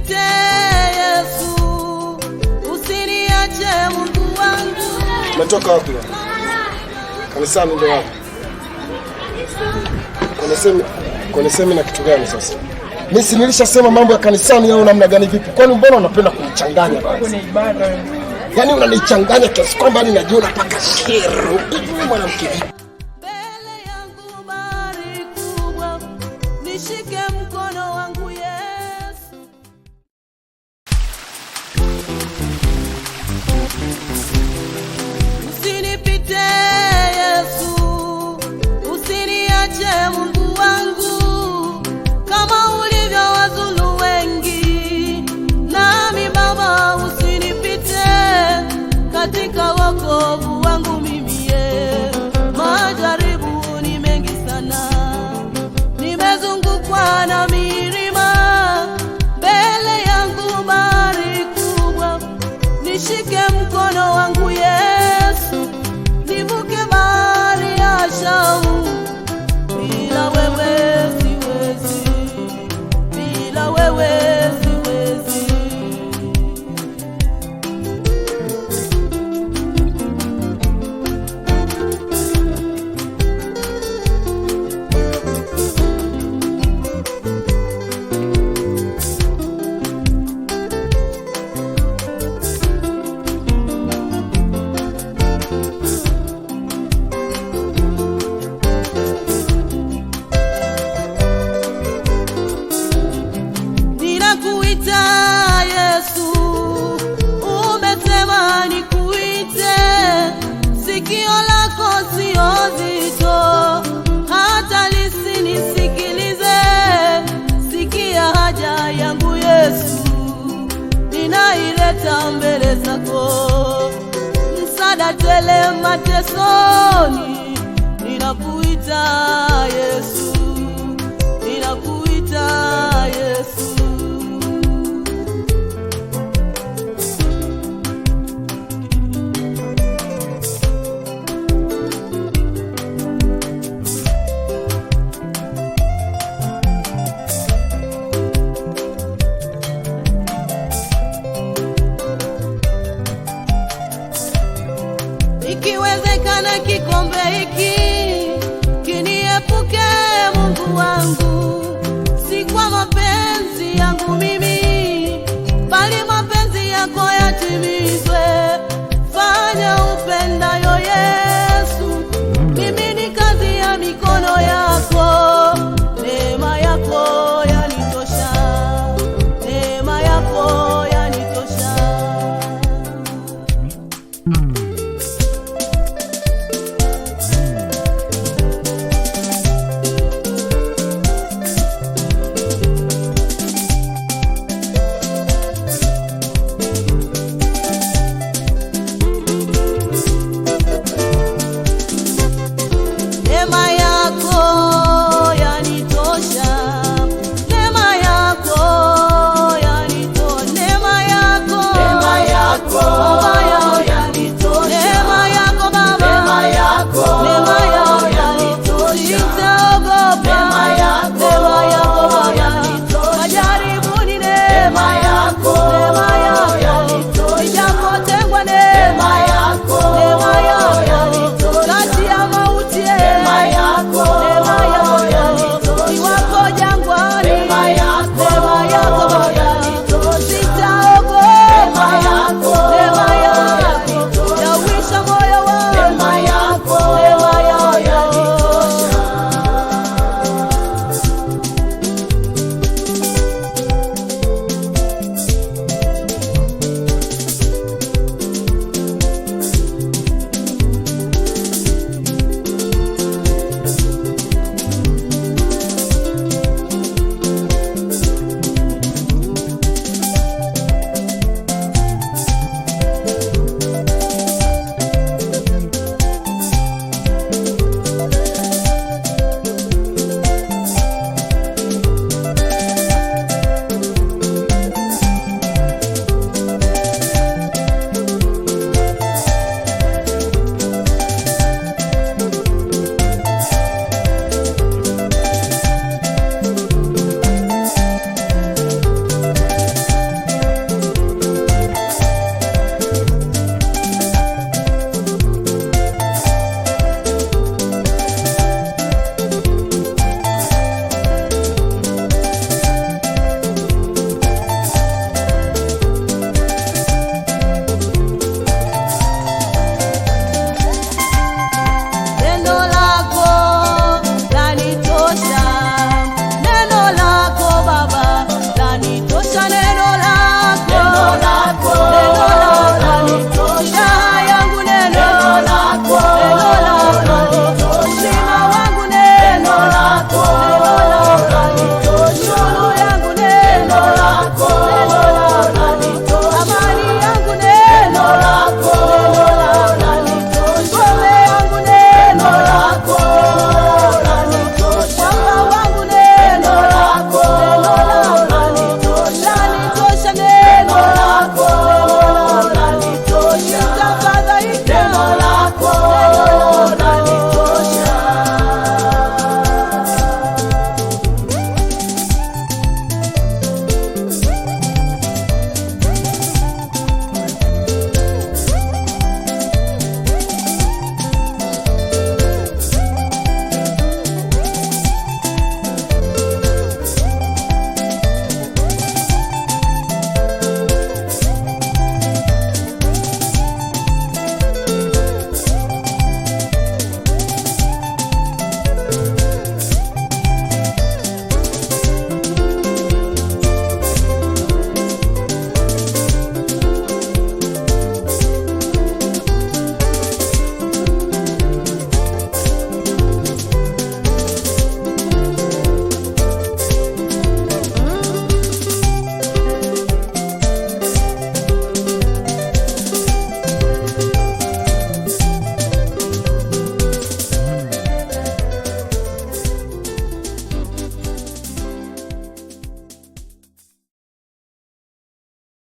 Usinipite Yesu, usiniache Mungu wangu. Umetoka wapi? Kanisani ndio wapi? Kanisani na kitu gani sasa? Mimi si nilishasema mambo ya kanisani au namna gani vipi? Kwani mbona unapenda kunichanganya basi? Yaani unanichanganya kiasi kwamba ninajua nataka kero. Mwanamke Mbele yangu bahari kubwa, nishike mkono wangu Yesu. Usinipite Yesu, usiniache Mungu wangu, kama ulivyowazulu wengi. Nami Baba usinipite katika wokovu wangu mimi. Majaribu ni mengi sana, nimezungukwa na milima. Mbele yangu bahari kubwa, nishike mkono wangu Yesu, nivuke bahari ya Shamu. Bila wewe siwezi, bila wewe siwezi. Ninakuita Yesu, umesema nikuite. Sikio lako sio zito, hata lisinisikilize. Sikia haja yangu Yesu, ninaileta mbele zako. Msaada tele matesoni, ninakuita Yesu, ninakuita Yesu. Ikiwezekana kikombe hiki kiniepuke Mungu wangu,